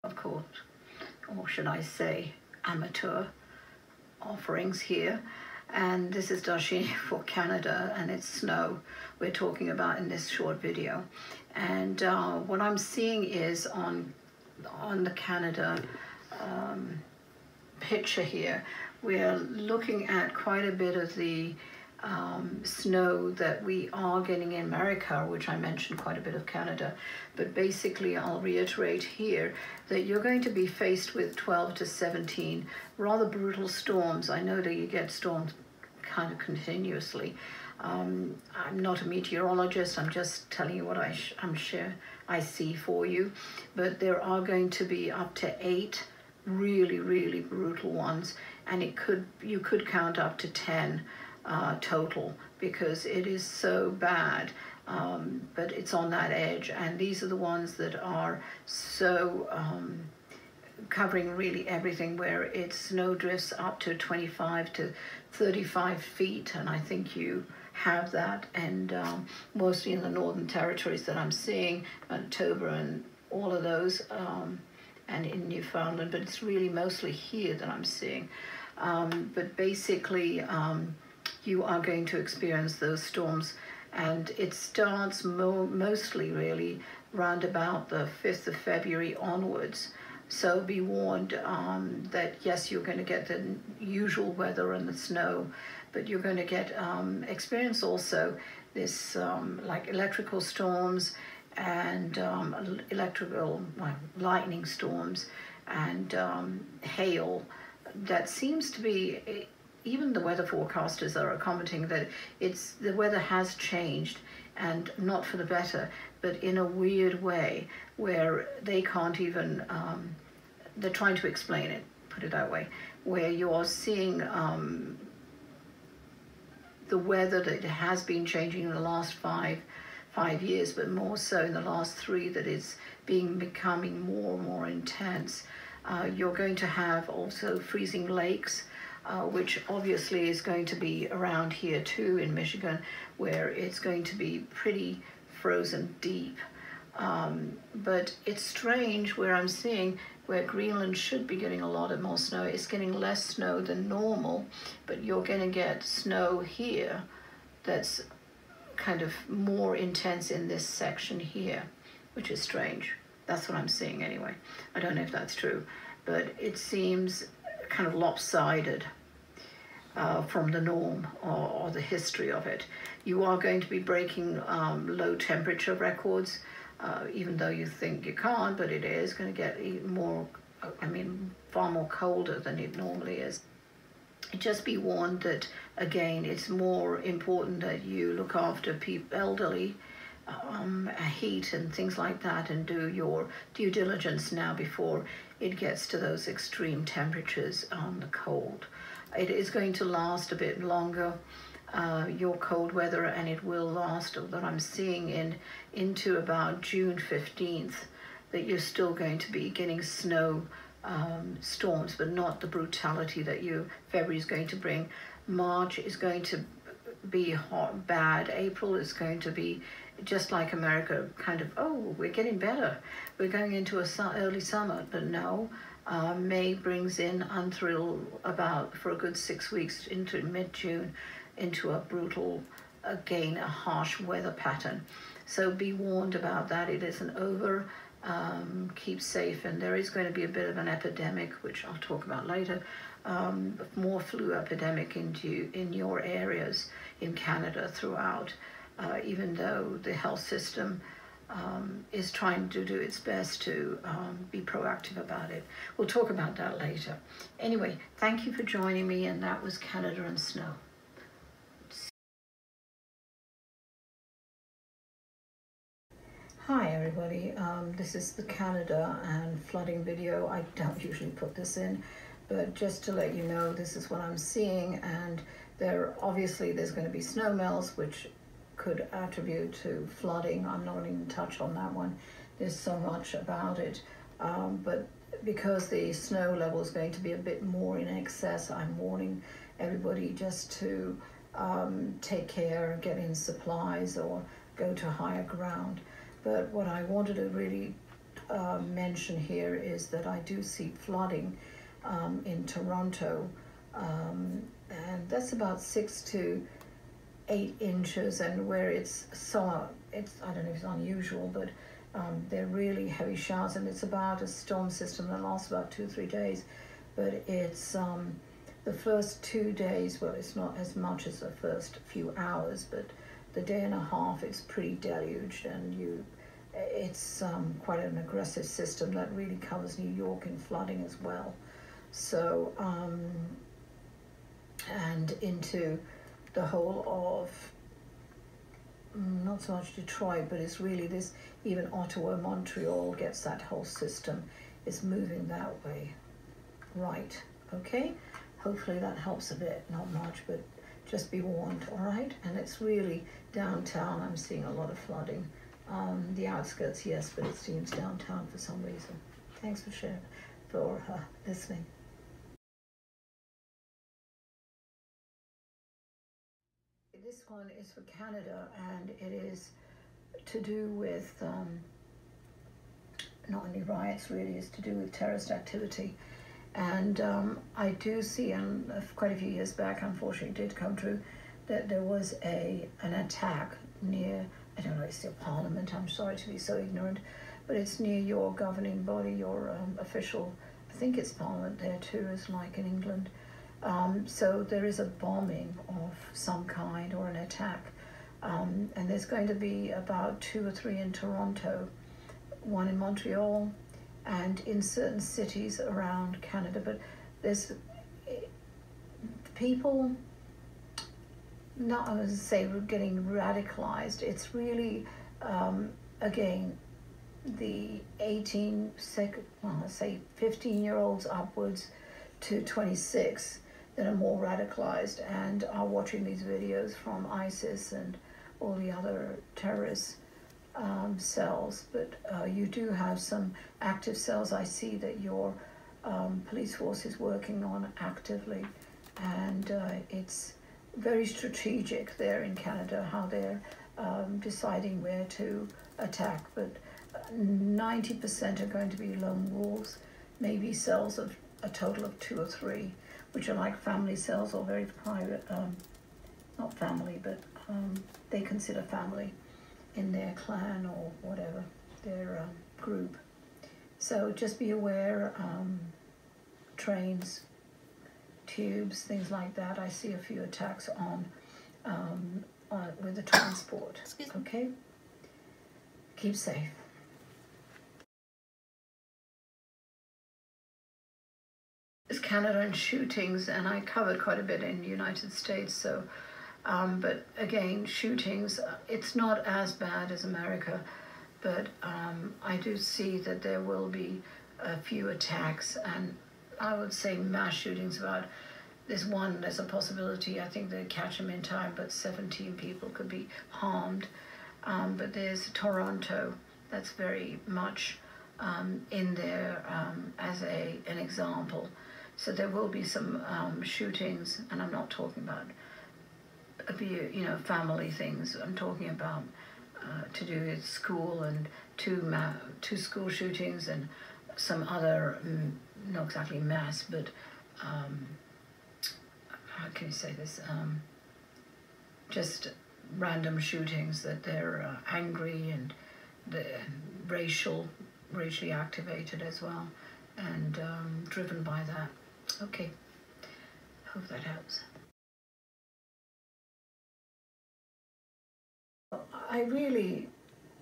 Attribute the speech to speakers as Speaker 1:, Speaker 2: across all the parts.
Speaker 1: of course, or should I say amateur offerings here. And this is Darshini for Canada, and it's snow we're talking about in this short video. And what I'm seeing is on the Canada picture here, we're looking at quite a bit of the snow that we are getting in America, which I mentioned quite a bit of Canada. But basically, I'll reiterate here that you're going to be faced with 12 to 17 rather brutal storms. I know that you get storms kind of continuously. I'm not a meteorologist, I'm just telling you what I see for you. But there are going to be up to 8 really, really brutal ones, and you could count up to 10 total, because it is so bad. But it's on that edge, and these are the ones that are so covering really everything, where it's snow drifts up to 25 to 35 feet, and I think you have that, and mostly in the Northern Territories that I'm seeing, Manitoba and all of those, and in Newfoundland, but it's really mostly here that I'm seeing. But basically, you are going to experience those storms, and it starts mostly really round about the 5th of February onwards. So be warned that yes, you're going to get the usual weather and the snow, but you're going to get experience also this like electrical storms and lightning storms and hail. That seems to be, even the weather forecasters are commenting that the weather has changed, and not for the better, but in a weird way where they can't even, they're trying to explain it, put it that way, where you're seeing the weather that has been changing in the last five years, but more so in the last 3, that it's becoming more and more intense. You're going to have also freezing lakes, which obviously is going to be around here too in Michigan, where it's going to be pretty frozen deep. But it's strange where I'm seeing where Greenland should be getting a lot more snow. It's getting less snow than normal, but you're going to get snow here that's kind of more intense in this section here, which is strange. That's what I'm seeing anyway. I don't know if that's true, but it seems kind of lopsided from the norm or the history of it. You are going to be breaking low temperature records, even though you think you can't, but it is going to get even more, far more colder than it normally is. Just be warned that, again, it's more important that you look after elderly, heat and things like that, and do your due diligence now before it gets to those extreme temperatures on the cold. It is going to last a bit longer, your cold weather, and it will last, that I'm seeing, into about June 15th, that you're still going to be getting snow storms, but not the brutality that February is going to bring. March is going to be hot, bad. April is going to be just like America, kind of, oh, we're getting better. We're going into early summer, but no. May brings in until about, for a good 6 weeks, into mid-June, into a brutal, again, a harsh weather pattern. So be warned about that. It isn't over. Keep safe, and there is going to be a bit of an epidemic, which I'll talk about later, more flu epidemic in your areas in Canada throughout, even though the health system is trying to do its best to be proactive about it. We'll talk about that later. Anyway, thank you for joining me, and that was Canada and Snow. Hi everybody, this is the Canada and flooding video. I don't usually put this in, but just to let you know, this is what I'm seeing, and obviously there's going to be snow melts, which could attribute to flooding. I'm not even touch on that one. There's so much about it, but because the snow level is going to be a bit more in excess, I'm warning everybody just to take care, get in supplies, or go to higher ground. But what I wanted to really mention here is that I do see flooding in Toronto, and that's about 6 to 8 inches, and where it's I don't know if it's unusual, but they're really heavy showers, and it's about a storm system that lasts about 2 or 3 days. But it's the first 2 days, well, it's not as much as the first few hours, but the day and a half it's pretty deluged, and it's quite an aggressive system that really covers New York in flooding as well. So and into the whole of not so much Detroit, but it's really this, even Ottawa, Montreal gets that whole system. It's moving that way. Right, okay? Hopefully that helps a bit, not much, but just be warned, all right? And it's really downtown, I'm seeing a lot of flooding. The outskirts, yes, but it seems downtown for some reason. Thanks for sharing, for listening. This one is for Canada, and it is to do with not only riots, really, it's to do with terrorist activity. And I do see, and quite a few years back, unfortunately, it did come true, that there was an attack near, I don't know, it's still Parliament, I'm sorry to be so ignorant, but it's near your governing body, your official, I think it's Parliament there too, as like in England. So there is a bombing of some kind or an attack, and there's going to be about 2 or 3 in Toronto, 1 in Montreal, and in certain cities around Canada. But there's people, not I would say getting radicalized. It's really again the 15-year-olds upwards to 26 that are more radicalized and are watching these videos from ISIS and all the other terrorist cells. But you do have some active cells. I see that your police force is working on actively, and it's very strategic there in Canada how they're deciding where to attack. But 90% are going to be lone wolves, maybe cells of a total of 2 or 3, which are like family cells or very private, not family, but they consider family in their clan or whatever, their group. So just be aware, trains, tubes, things like that. I see a few attacks on with the transport. Okay? Keep safe. It's Canada and shootings, and I covered quite a bit in the United States, so but again, shootings, it's not as bad as America, but I do see that there will be a few attacks, and I would say mass shootings. There's a possibility, I think they catch them in time, but 17 people could be harmed. But there's Toronto, that's very much in there as an example. So there will be some shootings, and I'm not talking about family things. I'm talking about to do with school, and 2 school shootings and some other, not exactly mass, but how can you say this? Just random shootings that they're angry and they're racially activated as well, and driven by that. Okay, hope that helps. I really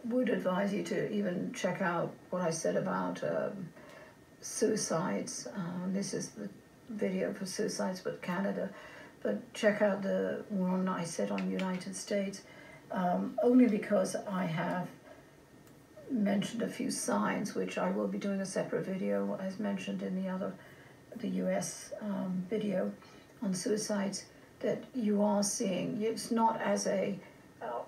Speaker 1: would advise you to even check out what I said about suicides. This is the video for suicides with Canada, but check out the one I said on United States, only because I have mentioned a few signs, which I will be doing a separate video as mentioned in the US video on suicides, that you are seeing. It's not as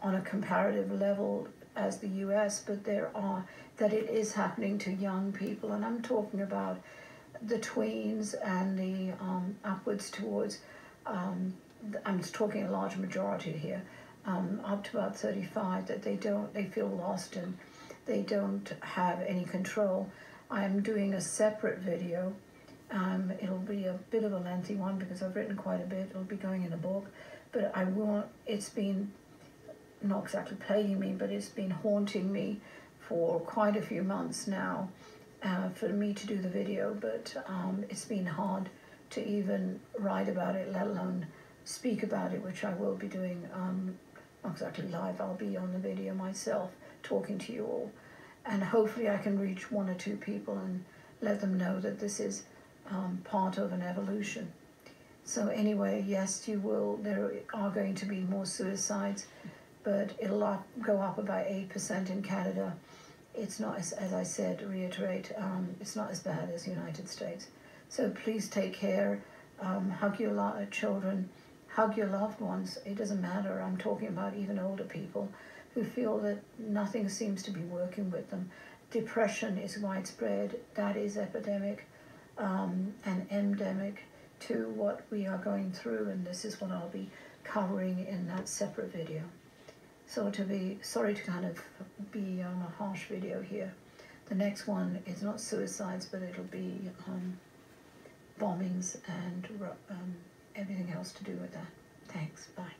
Speaker 1: on a comparative level as the US, but that it is happening to young people, and I'm talking about the tweens and the upwards towards, I'm talking a large majority here, up to about 35, that they feel lost, and they don't have any control. I'm doing a separate video. It'll be a bit of a lengthy one because I've written quite a bit. It'll be going in a book, but it's been not exactly plaguing me, but it's been haunting me for quite a few months now for me to do the video, but it's been hard to even write about it, let alone speak about it, which I will be doing, not exactly live. I'll be on the video myself talking to you all, and hopefully I can reach 1 or 2 people and let them know that this is part of an evolution. So anyway, yes, there are going to be more suicides, but it'll go up about 8% in Canada. It's not, as I said, reiterate, it's not as bad as the United States. So please take care, hug your children, hug your loved ones. It doesn't matter. I'm talking about even older people who feel that nothing seems to be working with them. Depression is widespread. That is epidemic and endemic to what we are going through, and this is what I'll be covering in that separate video. So sorry to kind of be on a harsh video here. The next one is not suicides, but it'll be bombings and everything else to do with that. Thanks, bye.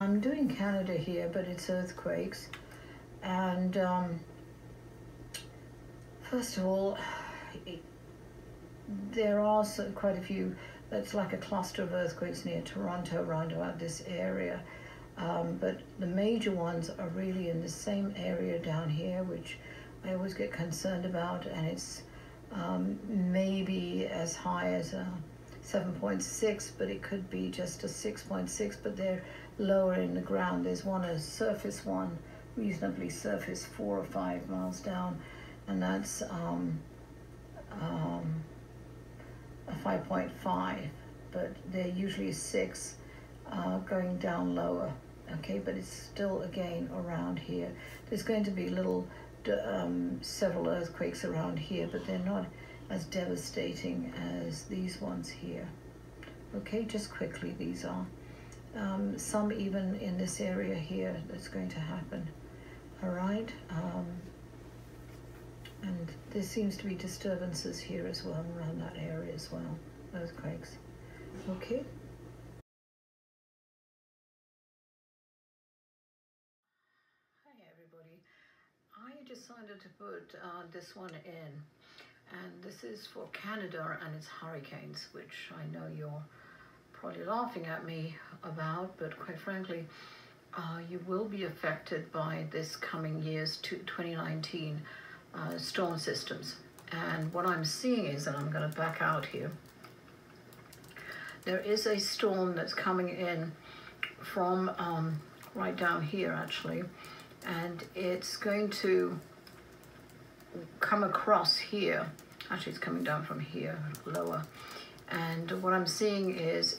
Speaker 1: I'm doing Canada here, but it's earthquakes. And first of all, there are quite a few. It's like a cluster of earthquakes near Toronto, around about this area. But the major ones are really in the same area down here, which I always get concerned about, and it's maybe as high as a 7.6, but it could be just a 6.6, but they're lower in the ground. There's a surface one, reasonably surface, 4 or 5 miles down, and that's a 5.5, but they're usually 6 going down lower, okay, but it's still, again, around here. There's going to be several earthquakes around here, but they're not as devastating as these ones here. Okay, just quickly, these are. Some even in this area here that's going to happen. All right, and there seems to be disturbances here as well, around that area as well, earthquakes. Okay. Hi everybody. I decided to put this one in, and this is for Canada and its hurricanes, which I know you're probably laughing at me about, but quite frankly, you will be affected by this coming year's 2019 storm systems. And what I'm seeing is, and I'm going to back out here, there is a storm that's coming in from right down here actually, and it's going to come across here. Actually, it's coming down from here, lower. And what I'm seeing is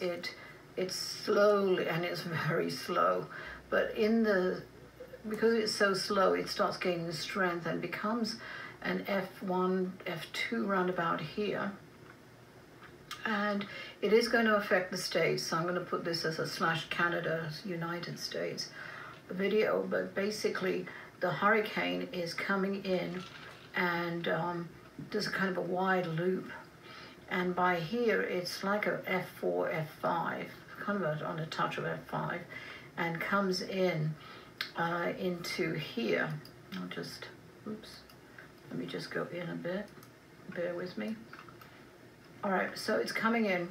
Speaker 1: it's slowly, and it's very slow, but because it's so slow, it starts gaining strength and becomes an F1, F2 roundabout here. And it is going to affect the States. So I'm going to put this as a /Canada, United States video, but basically the hurricane is coming in and there's a kind of a wide loop. And by here, it's like a F4, F5, kind of on a touch of F5, and comes in into here. Let me just go in a bit, bear with me. All right, so it's coming in,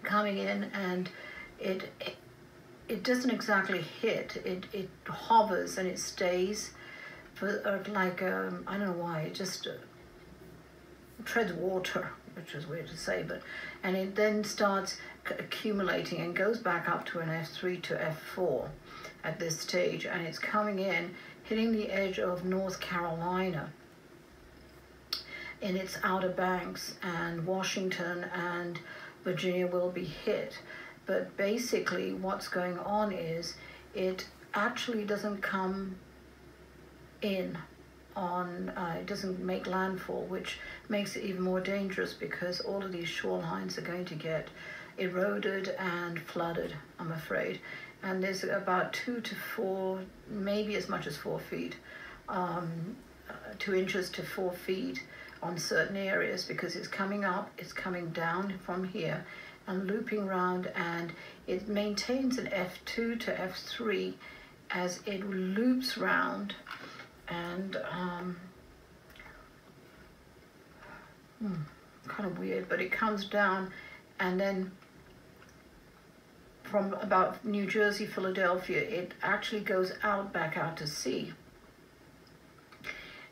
Speaker 1: and it doesn't exactly hit. It hovers and it stays for like, I don't know why, it just treads water, which is weird to say, and it then starts accumulating and goes back up to an F3 to F4 at this stage, and it's coming in, hitting the edge of North Carolina in its outer banks, and Washington and Virginia will be hit. But basically what's going on is it actually doesn't come in on, it doesn't make landfall, which makes it even more dangerous because all of these shorelines are going to get eroded and flooded, I'm afraid. and there's about 2 to 4, maybe as much as 4 feet, 2 inches to 4 feet on certain areas, because it's coming up, it's coming down from here and looping round, and it maintains an F2 to F3 as it loops round, and kind of weird, but it comes down, and then from about New Jersey, Philadelphia, it actually goes out, back out to sea.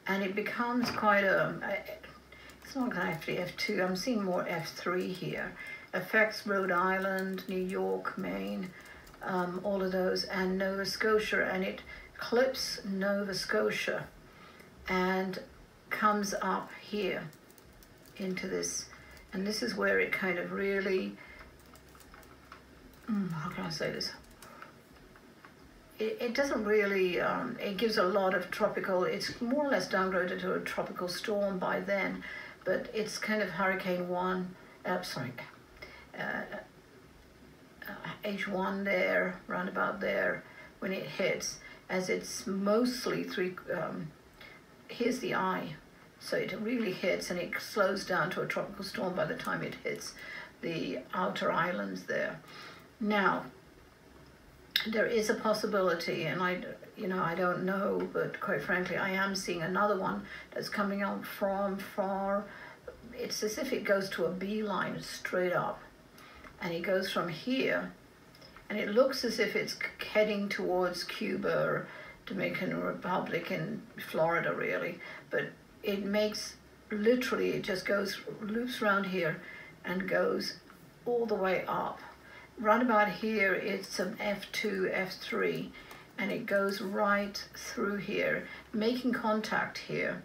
Speaker 1: And it becomes quite it's not actually F2, I'm seeing more F3 here. Affects Rhode Island, New York, Maine, all of those, and Nova Scotia, and it clips Nova Scotia and comes up here into this, and this is where it kind of really, how can I say this? It doesn't really, it gives a lot of tropical, it's more or less downgraded to a tropical storm by then, but it's kind of H1 there, round about there, when it hits, as it's mostly here's the eye, so it really hits, and it slows down to a tropical storm by the time it hits the outer islands there. Now, there is a possibility, and I don't know, but quite frankly, I am seeing another one that's coming out from far. It's as if it goes to a beeline straight up, and it goes from here, and it looks as if it's heading towards Cuba or Dominican Republic in Florida, really, but it makes, literally, it just loops around here and goes all the way up. Right about here, it's an F2, F3, and it goes right through here, making contact here.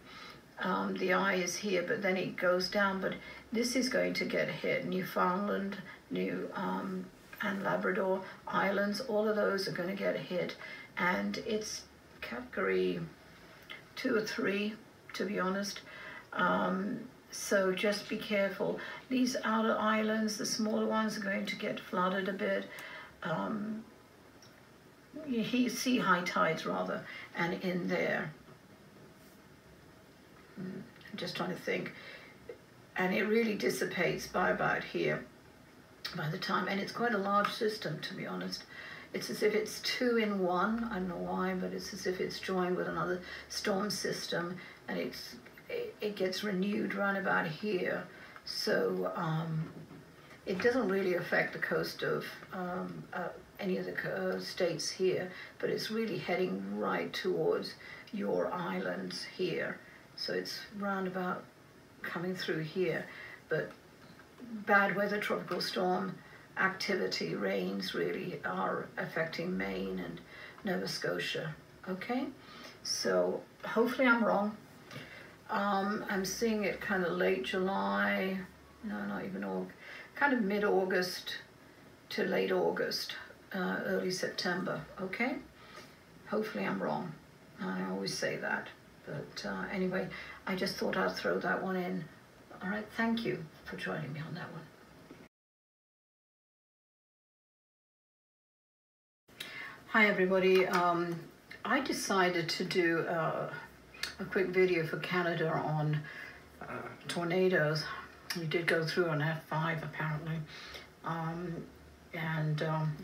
Speaker 1: The eye is here, but then it goes down, but this is going to get hit. Newfoundland, and Labrador Islands, all of those are going to get hit, and it's category 2 or 3, to be honest. So just be careful. These outer islands, the smaller ones, are going to get flooded a bit. You see high tides, rather, and in there. I'm just trying to think. And it really dissipates by about here by the time, and it's quite a large system, to be honest. It's as if it's 2 in 1. I don't know why, but it's as if it's joined with another storm system, and it gets renewed right about here. So it doesn't really affect the coast of any of the states here, but it's really heading right towards your islands here. So it's roundabout coming through here, but bad weather, tropical storm activity, rains really are affecting Maine and Nova Scotia. Okay, so hopefully I'm wrong. I'm seeing it kind of late July, no, not even August, kind of mid-August to late August, early September. Okay, hopefully I'm wrong. I always say that, but anyway, I just thought I'd throw that one in. All right, thank you for joining me on that one. Hi everybody, I decided to do a quick video for Canada on tornadoes. We did go through an F5 apparently,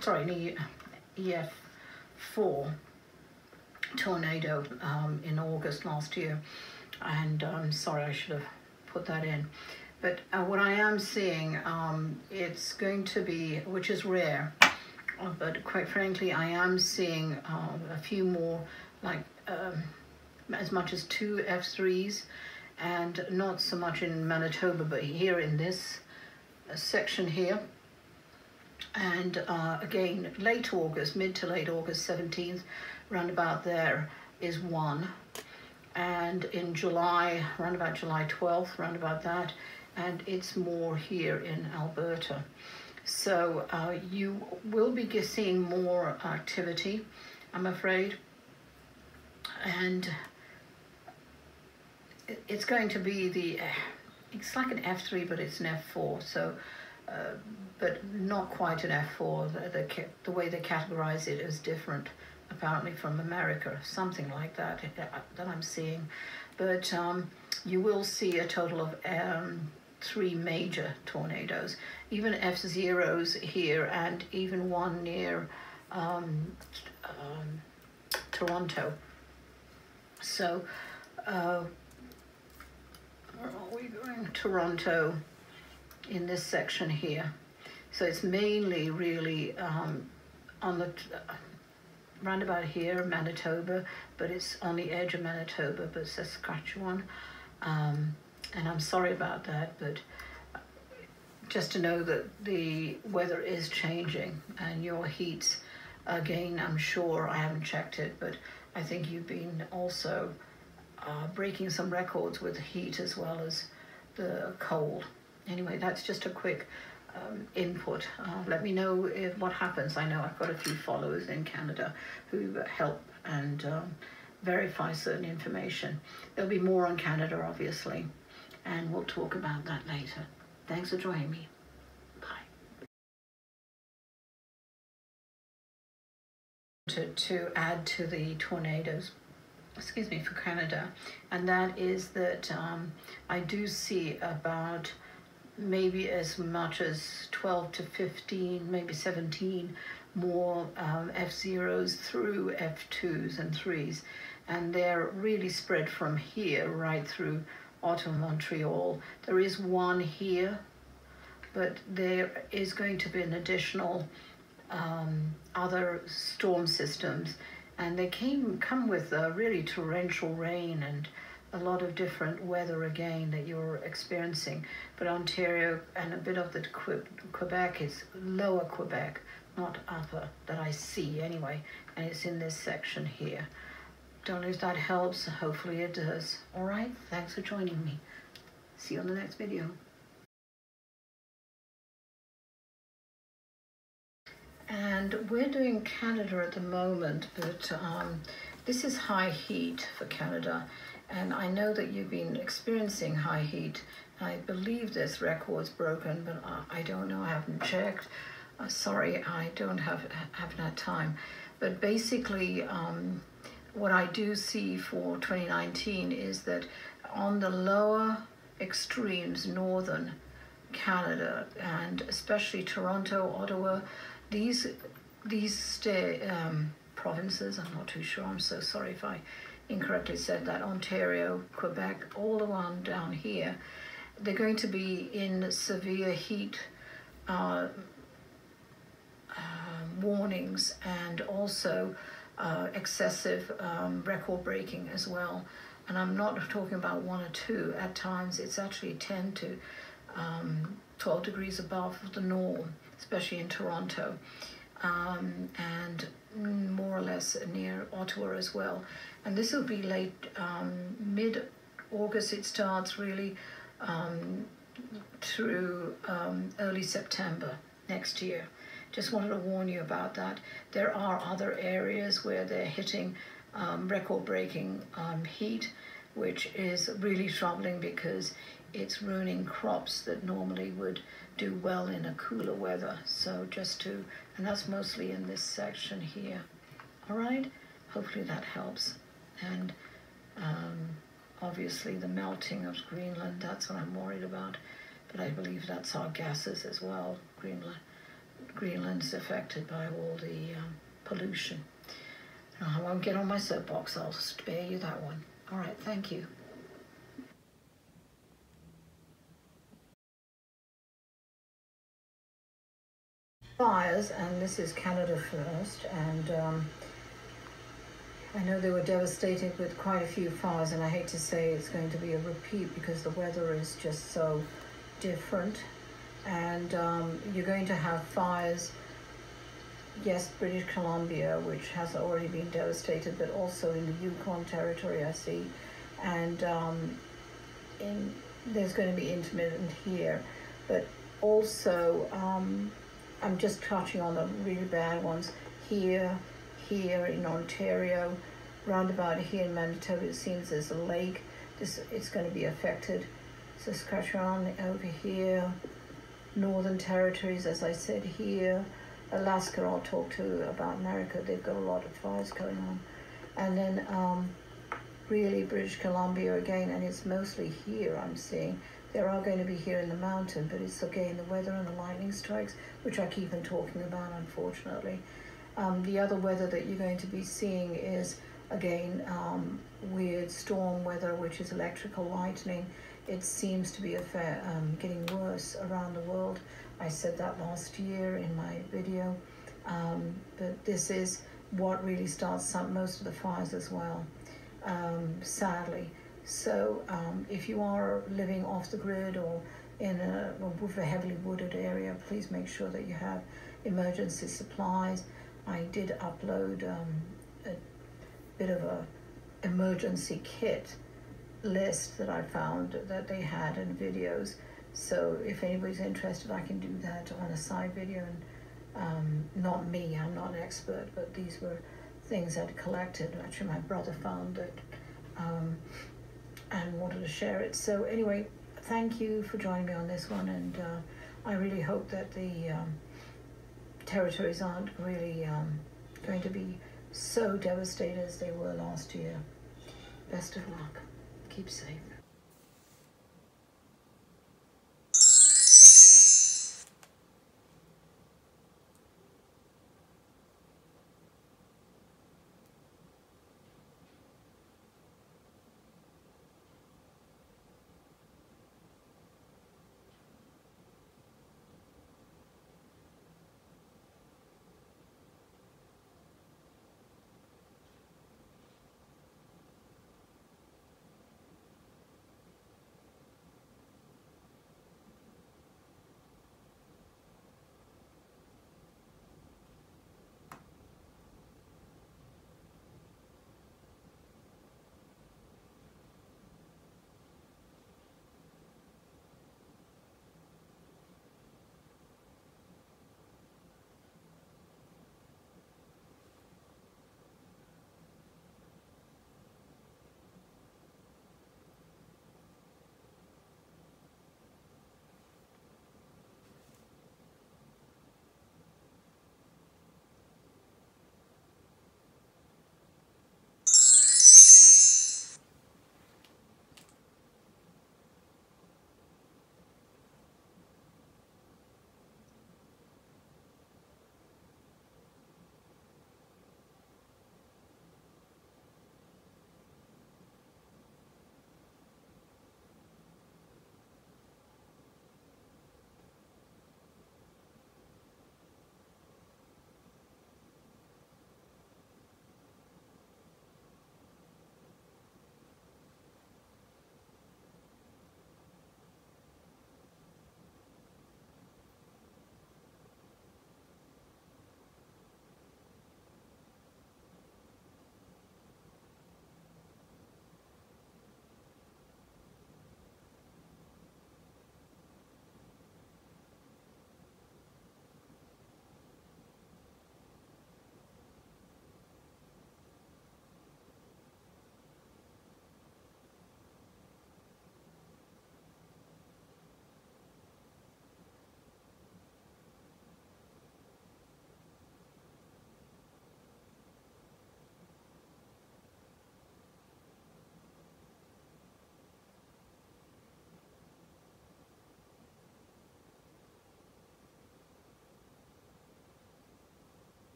Speaker 1: sorry, an EF4 tornado in August last year, and sorry, I should have put that in. But what I am seeing, it's going to be, which is rare, but quite frankly, I am seeing a few more, like as much as 2 F3s, and not so much in Manitoba, but here in this section here. And again, late August, mid to late August, 17th, round about there is 1. And in July, around about July 12th, round about that, and it's more here in Alberta. So you will be seeing more activity, I'm afraid, and it's going to be it's like an F3, but it's an F4. So but not quite an F4. The way they categorize it is different, apparently, from America, something like that I'm seeing. But you will see a total of 3 major tornadoes, even F0s here, and even one near Toronto. So where are we going? Toronto in this section here. So it's mainly really on the roundabout here, Manitoba, but it's on the edge of Manitoba, but Saskatchewan. And I'm sorry about that, but just to know that the weather is changing and your heats, again, I'm sure, I haven't checked it, but I think you've been also breaking some records with the heat as well as the cold. Anyway, that's just a quick input. Let me know what happens. I know I've got a few followers in Canada who help and verify certain information. There'll be more on Canada, obviously, and we'll talk about that later. Thanks for joining me. Bye. To add to the tornadoes, for Canada, and that is that I do see about maybe as much as 12 to 15, maybe 17 more F0s through F2s and 3s, and they're really spread from here right through Ottawa, Montreal. There is one here, but there is going to be an additional other storm systems, and they come with really torrential rain and a lot of different weather again that you're experiencing. But Ontario and a bit of the Quebec is lower Quebec, not upper, that I see anyway, and it's in this section here. Don't know if that helps. Hopefully it does. All right, thanks for joining me. See you on the next video. And we're doing Canada at the moment, but this is high heat for Canada. And I know that you've been experiencing high heat. I believe there's records broken, but I don't know. I haven't checked. Sorry, I haven't had time. But basically, what I do see for 2019 is that on the lower extremes, northern Canada, and especially Toronto, Ottawa, these provinces, I'm not too sure, I'm so sorry if I incorrectly said that, Ontario, Quebec, all the one down here, they're going to be in severe heat warnings, and also excessive record breaking as well. And I'm not talking about 1 or 2. At times it's actually 10 to 12 degrees above the norm, especially in Toronto, and more or less near Ottawa as well. And this will be late, mid-August it starts really, through early September next year. Just wanted to warn you about that. There are other areas where they're hitting record-breaking heat, which is really troubling because it's ruining crops that normally would do well in a cooler weather. So and that's mostly in this section here. All right, hopefully that helps. And obviously the melting of Greenland, that's what I'm worried about. But I believe that's our gases as well. Greenland's affected by all the pollution. I won't get on my soapbox, I'll spare you that one. All right, thank you. Fires, and this is Canada first, and I know they were devastated with quite a few fires, and I hate to say it's going to be a repeat because the weather is just so different. And you're going to have fires, yes, British Columbia, which has already been devastated, but also in the Yukon Territory, I see. And there's going to be intermittent here. But also, I'm just touching on the really bad ones. Here in Ontario, roundabout here in Manitoba, it seems there's a lake. It's going to be affected. Saskatchewan over here, northern territories, as I said here. Alaska, I'll talk to about America. They've got a lot of fires going on. And then really British Columbia again, and it's mostly here I'm seeing. There are going to be here in the mountain, but it's again the weather and the lightning strikes, which I keep on talking about, unfortunately. The other weather that you're going to be seeing is, again, weird storm weather, which is electrical lightning. It seems to be getting worse around the world. I said that last year in my video, but this is what really starts most of the fires as well, sadly. So if you are living off the grid or in a heavily wooded area, please make sure that you have emergency supplies. I did upload a bit of a emergency kit list that I found that they had in videos. So if anybody's interested, I can do that on a side video. And not me, I'm not an expert, but these were things I'd collected. Actually, my brother found it and wanted to share it. So anyway, thank you for joining me on this one, and I really hope that the territories aren't really going to be so devastated as they were last year. Best of luck. Keep safe.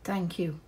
Speaker 1: Thank you.